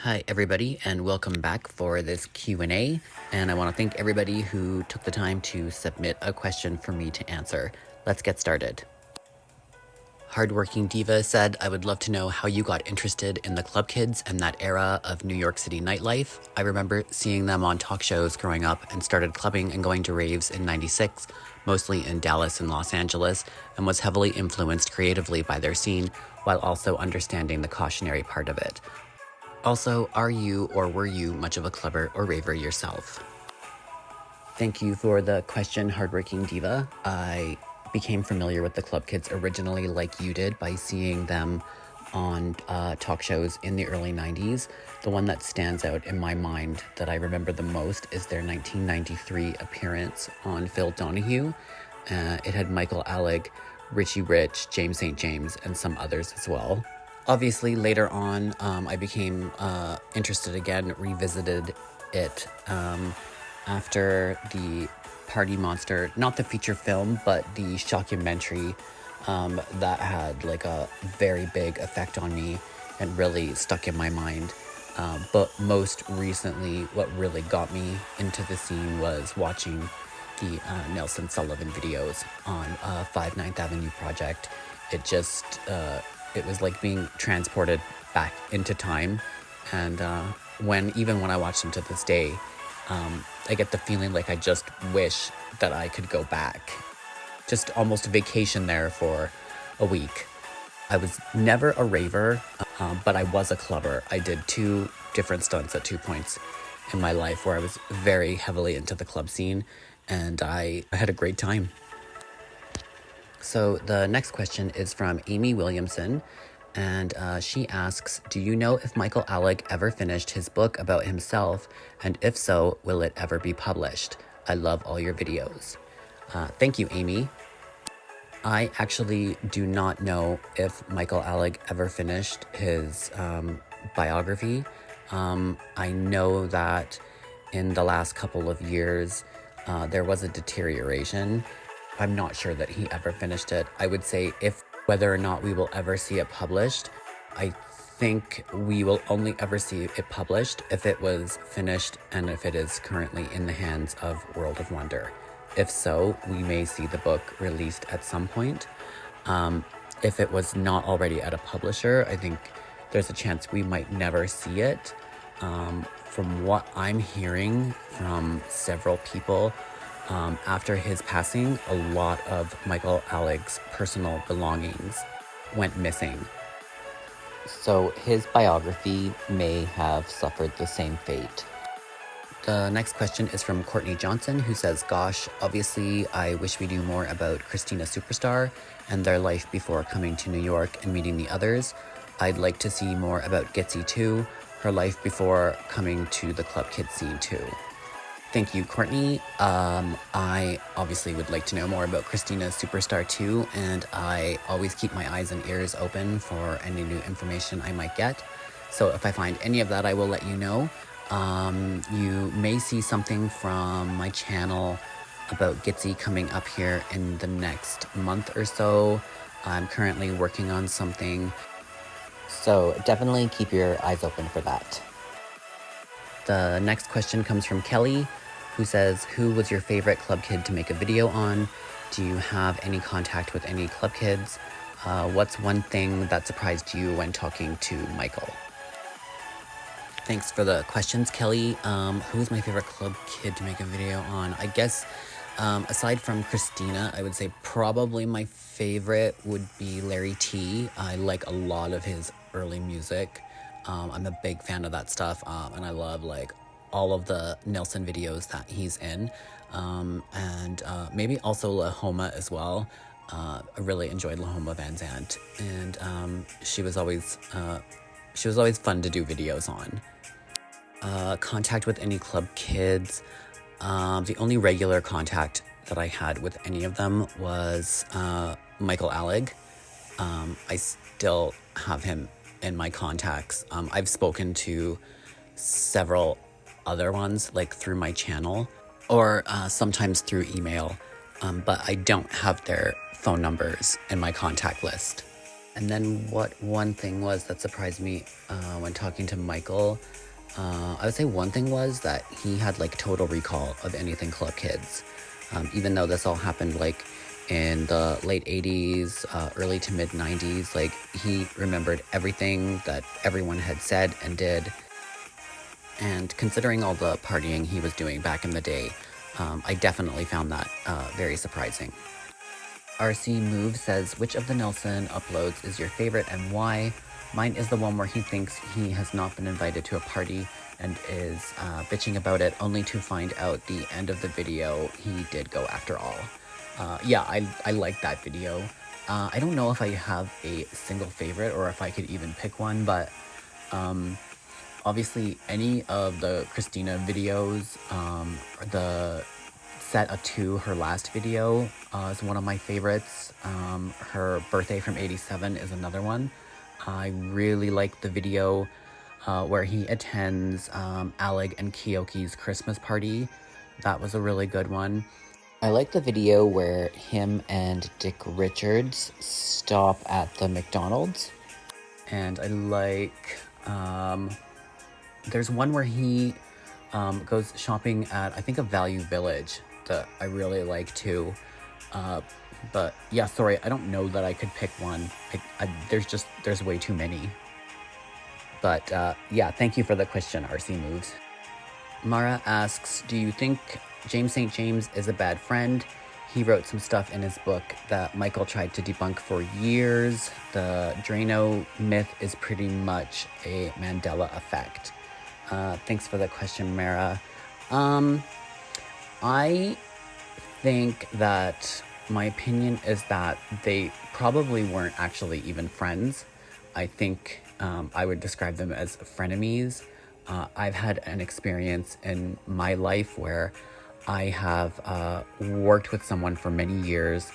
Hi everybody, and welcome back for this Q&A, and I want to thank everybody who took the time to submit a question for me to answer. Let's get started. Hardworking Diva said, I would love to know how you got interested in the club kids and that era of New York City nightlife. I remember seeing them on talk shows growing up and started clubbing and going to raves in '96, mostly in Dallas and Los Angeles, and was heavily influenced creatively by their scene while also understanding the cautionary part of it. Also, are you or were you much of a clubber or raver yourself? Thank you for the question, Hardworking Diva. I became familiar with the club kids originally like you did by seeing them on talk shows in the early 90s. The one that stands out in my mind that I remember the most is their 1993 appearance on Phil Donahue. It had Michael Alig, Richie Rich, James St. James, and some others as well. Obviously, later on, I became interested again, revisited it after the Party Monster, not the feature film, but the shockumentary that had like a very big effect on me and really stuck in my mind. But most recently, what really got me into the scene was watching the Nelson Sullivan videos on 5 9th Avenue Project. It was like being transported back into time, and even when I watch them to this day, I get the feeling like I just wish that I could go back. Just almost vacation there for a week. I was never a raver, but I was a clubber. I did 2 different stunts at 2 points in my life where I was very heavily into the club scene, and I had a great time. So the next question is from Amy Williamson, and she asks, do you know if Michael Alig ever finished his book about himself, and if so, will it ever be published? I love all your videos. Thank you, Amy. I actually do not know if Michael Alig ever finished his biography. I know that in the last couple of years, there was a deterioration. I'm not sure that he ever finished it. I would say whether or not we will ever see it published, I think we will only ever see it published if it was finished and if it is currently in the hands of World of Wonder. If so, we may see the book released at some point. If it was not already at a publisher, I think there's a chance we might never see it. From what I'm hearing from several people, after his passing, a lot of Michael Alig's personal belongings went missing. So his biography may have suffered the same fate. The next question is from Courtney Johnson, who says, gosh, obviously I wish we knew more about Christina Superstar and their life before coming to New York and meeting the others. I'd like to see more about Gitsy too, her life before coming to the club kid scene too. Thank you, Courtney. I obviously would like to know more about Christina Superstar too, and I always keep my eyes and ears open for any new information I might get. So if I find any of that, I will let you know. You may see something from my channel about Gitsy coming up here in the next month or so. I'm currently working on something, so definitely keep your eyes open for that. The next question comes from Kelly, who says, who was your favorite club kid to make a video on? Do you have any contact with any club kids? What's one thing that surprised you when talking to Michael? Thanks for the questions, Kelly. Who's my favorite club kid to make a video on? I guess, aside from Christina, I would say probably my favorite would be Larry T. I like a lot of his early music. I'm a big fan of that stuff, and I love like all of the Nelson videos that he's in, and maybe also La Homa as well. I really enjoyed La Homa Van Zandt, and she was always fun to do videos on. Contact with any club kids, the only regular contact that I had with any of them was Michael Alig. I still have him in my contacts. I've spoken to several other ones, like through my channel or sometimes through email, but I don't have their phone numbers in my contact list. And then what one thing was that surprised me when talking to Michael, I would say one thing was that he had like total recall of anything Club Kids. Even though this all happened like in the late 80s, early to mid 90s, like he remembered everything that everyone had said and did. And considering all the partying he was doing back in the day, I definitely found that very surprising. RC Move says, which of the Nelson uploads is your favorite and why? Mine is the one where he thinks he has not been invited to a party and is bitching about it, only to find out the end of the video he did go after all. Yeah, I like that video. I don't know if I have a single favorite or if I could even pick one, but obviously any of the Christina videos, the set up to her last video is one of my favorites. Her birthday from '87 is another one. I really like the video where he attends Alig and Kyoki's Christmas party. That was a really good one. I like the video where him and Dick Richards stop at the McDonald's. And I like, there's one where he goes shopping at, I think, a Value Village that I really like too. But yeah, sorry, I don't know that I could pick one. There's way too many. But yeah, thank you for the question, RC Moves. Mara asks, do you think James St. James is a bad friend? He wrote some stuff in his book that Michael tried to debunk for years. The Drano myth is pretty much a Mandela effect. Thanks for the question, Mara. I think that my opinion is that they probably weren't actually even friends. I think I would describe them as frenemies. I've had an experience in my life where I have worked with someone for many years.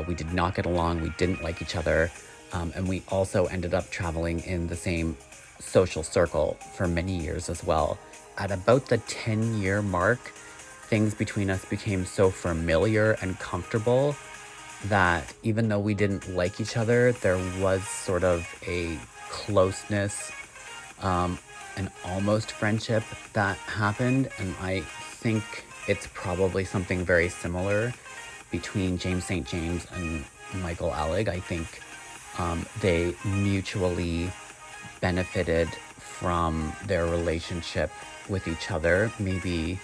We did not get along, we didn't like each other, and we also ended up traveling in the same social circle for many years as well. At about the 10-year mark, things between us became so familiar and comfortable that even though we didn't like each other, there was sort of a closeness, an almost friendship that happened. And I think it's probably something very similar between James St. James and Michael Alig. I think they mutually benefited from their relationship with each other, maybe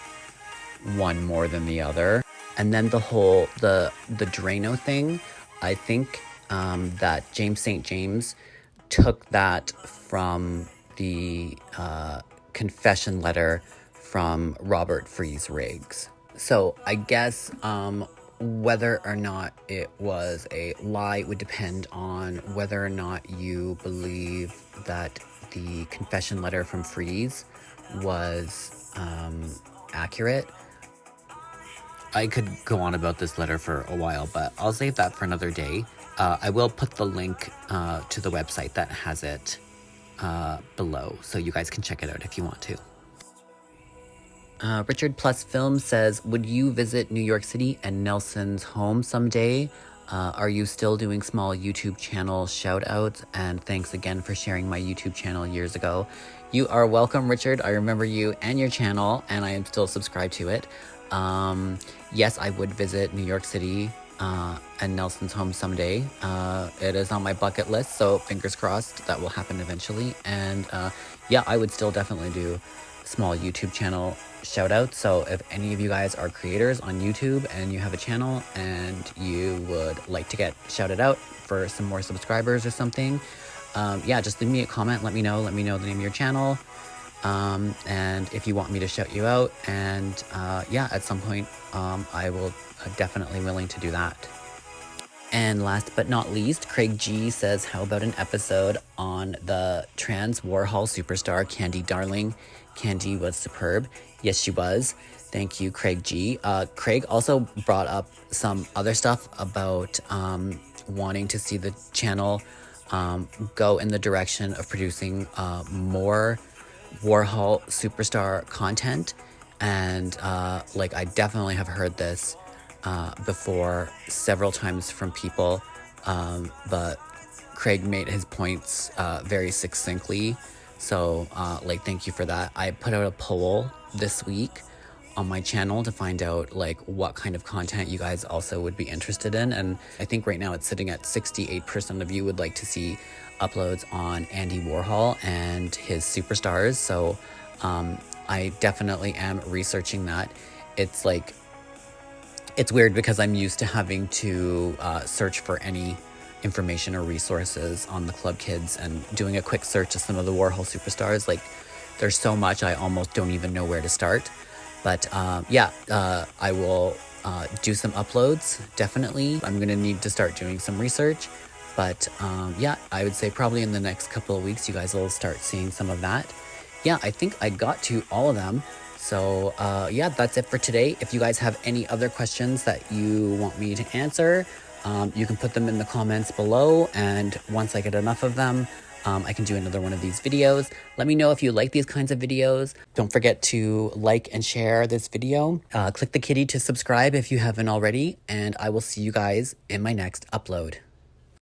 one more than the other. And then the Drano thing, I think that James St. James took that from the confession letter from Robert Freeze Riggs. So I guess whether or not it was a lie would depend on whether or not you believe that the confession letter from Freeze was accurate. I could go on about this letter for a while, but I'll save that for another day. I will put the link to the website that has it below, so you guys can check it out if you want to. Richard Plus Film says, would you visit New York City and Nelson's home someday? Are you still doing small YouTube channel shoutouts? And thanks again for sharing my YouTube channel years ago. You are welcome, Richard. I remember you and your channel, and I am still subscribed to it. Yes, I would visit New York City and Nelson's home someday. It is on my bucket list, so fingers crossed that will happen eventually. And yeah, I would still definitely do small YouTube channel shout out. So if any of you guys are creators on YouTube and you have a channel and you would like to get shouted out for some more subscribers or something, yeah, just leave me a comment, let me know the name of your channel, and if you want me to shout you out. And yeah, at some point I will definitely willing to do that. And last but not least, Craig G says, how about an episode on the trans Warhol superstar Candy Darling? Candy was superb. Yes, she was. Thank you, Craig G. Craig also brought up some other stuff about wanting to see the channel go in the direction of producing more Warhol superstar content. And like, I definitely have heard this before several times from people, but Craig made his points very succinctly. So like, thank you for that. I put out a poll this week on my channel to find out like what kind of content you guys also would be interested in, and I think right now it's sitting at 68% of you would like to see uploads on Andy Warhol and his superstars. So I definitely am researching that. It's like, it's weird because I'm used to having to search for any information or resources on the Club Kids, and doing a quick search of some of the Warhol superstars, like there's so much I almost don't even know where to start. But yeah, I will do some uploads, definitely. I'm gonna need to start doing some research, but yeah, I would say probably in the next couple of weeks you guys will start seeing some of that. Yeah, I think I got to all of them. So yeah, that's it for today. If you guys have any other questions that you want me to answer, you can put them in the comments below, and once I get enough of them, I can do another one of these videos. Let me know if you like these kinds of videos. Don't forget to like and share this video. Click the kitty to subscribe if you haven't already, and I will see you guys in my next upload.